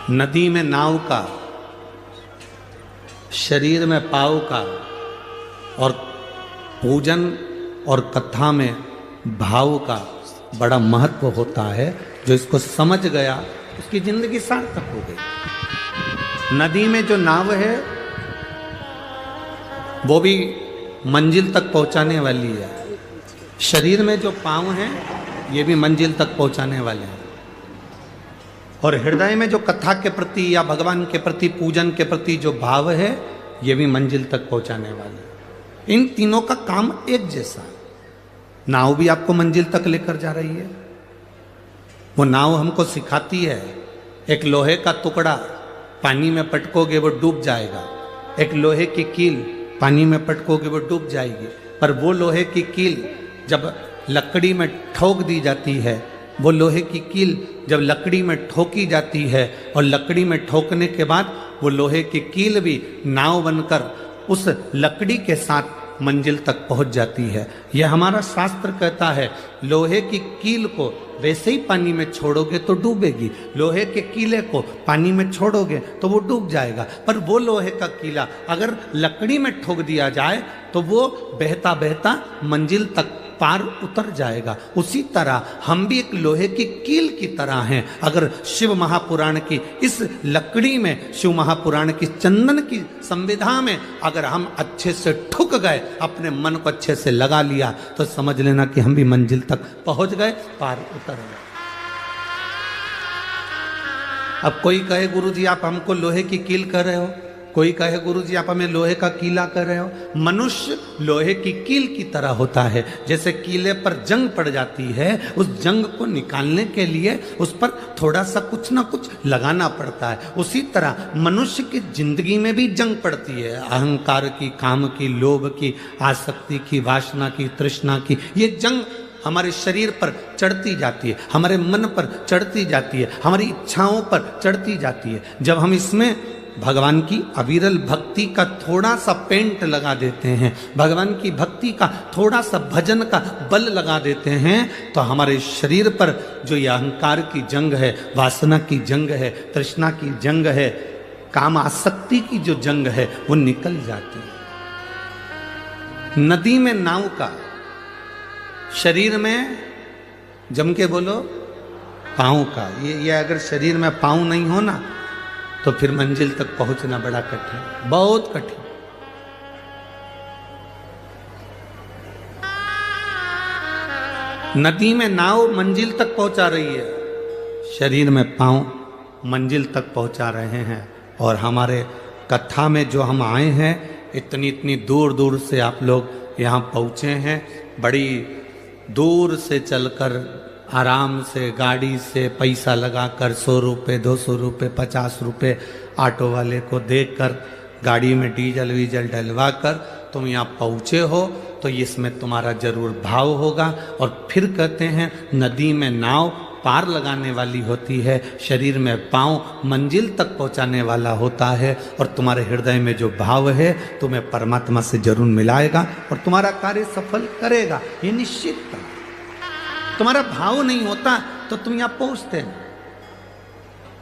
नदी में नाव का, शरीर में पाव का, और पूजन और कथा में भाव का बड़ा महत्व होता है। जो इसको समझ गया उसकी जिंदगी सार्थक हो गई। नदी में जो नाव है वो भी मंजिल तक पहुंचाने वाली है, शरीर में जो पांव हैं ये भी मंजिल तक पहुंचाने वाले हैं, और हृदय में जो कथा के प्रति या भगवान के प्रति, पूजन के प्रति जो भाव है ये भी मंजिल तक पहुंचाने वाले हैं। इन तीनों का काम एक जैसा है। नाव भी आपको मंजिल तक लेकर जा रही है। वो नाव हमको सिखाती है, एक लोहे का टुकड़ा पानी में पटकोगे वो डूब जाएगा, एक लोहे की कील पानी में पटकोगे वो डूब जाएगी। पर वो लोहे की कील जब लकड़ी में ठोक दी जाती है, वो लोहे की कील जब लकड़ी में ठोकी जाती है और लकड़ी में ठोकने के बाद वो लोहे की कील भी नाव बनकर उस लकड़ी के साथ मंजिल तक पहुंच जाती है। यह हमारा शास्त्र कहता है, लोहे की कील को वैसे ही पानी में छोड़ोगे तो डूबेगी, लोहे के कीले को पानी में छोड़ोगे तो वो डूब जाएगा। पर वो लोहे का कीला अगर लकड़ी में ठोक दिया जाए तो वो बहता बहता मंजिल तक पार उतर जाएगा। उसी तरह हम भी एक लोहे की कील की तरह हैं। अगर शिव महापुराण की इस लकड़ी में, शिव महापुराण की चंदन की संविधा में अगर हम अच्छे से ठुक गए, अपने मन को अच्छे से लगा लिया, तो समझ लेना कि हम भी मंजिल तक पहुंच गए, पार उतर गए। अब कोई कहे गुरुजी आप हमको लोहे की कील कर रहे हो, कोई कहे गुरुजी आप हमें लोहे का कीला कर रहे हो। मनुष्य लोहे की कील की तरह होता है। जैसे कीले पर जंग पड़ जाती है, उस जंग को निकालने के लिए उस पर थोड़ा सा कुछ ना कुछ लगाना पड़ता है। उसी तरह मनुष्य की जिंदगी में भी जंग पड़ती है, अहंकार की, काम की, लोभ की, आसक्ति की, वासना की, तृष्णा की। ये जंग हमारे शरीर पर चढ़ती जाती है, हमारे मन पर चढ़ती जाती है, हमारी इच्छाओं पर चढ़ती जाती है। जब हम इसमें भगवान की अविरल भक्ति का थोड़ा सा पेंट लगा देते हैं, भगवान की भक्ति का थोड़ा सा भजन का बल लगा देते हैं, तो हमारे शरीर पर जो ये अहंकार की जंग है, वासना की जंग है, तृष्णा की जंग है, काम आसक्ति की जो जंग है, वो निकल जाती है। नदी में नाव का, शरीर में, जम के बोलो, पाँव का। ये अगर शरीर में पाँव नहीं हो ना तो फिर मंजिल तक पहुंचना बड़ा कठिन, बहुत कठिन। नदी में नाव मंजिल तक पहुंचा रही है, शरीर में पांव मंजिल तक पहुंचा रहे हैं। और हमारे कथा में जो हम आए हैं, इतनी इतनी दूर दूर से आप लोग यहाँ पहुँचे हैं। बड़ी दूर से चलकर, आराम से, गाड़ी से पैसा लगाकर 100 रुपये, 200 रुपये, 50 रुपये ऑटो वाले को देकर, गाड़ी में डीजल वीजल डलवा कर तुम यहाँ पहुँचे हो, तो इसमें तुम्हारा जरूर भाव होगा। और फिर कहते हैं नदी में नाव पार लगाने वाली होती है, शरीर में पाँव मंजिल तक पहुँचाने वाला होता है। और तुम्हारे हृदय में जो भाव है तुम्हें परमात्मा से जरूर मिलाएगा और तुम्हारा कार्य सफल करेगा, ये निश्चित। तुम्हारा भाव नहीं होता तो तुम यहाँ पहुंचते हैं।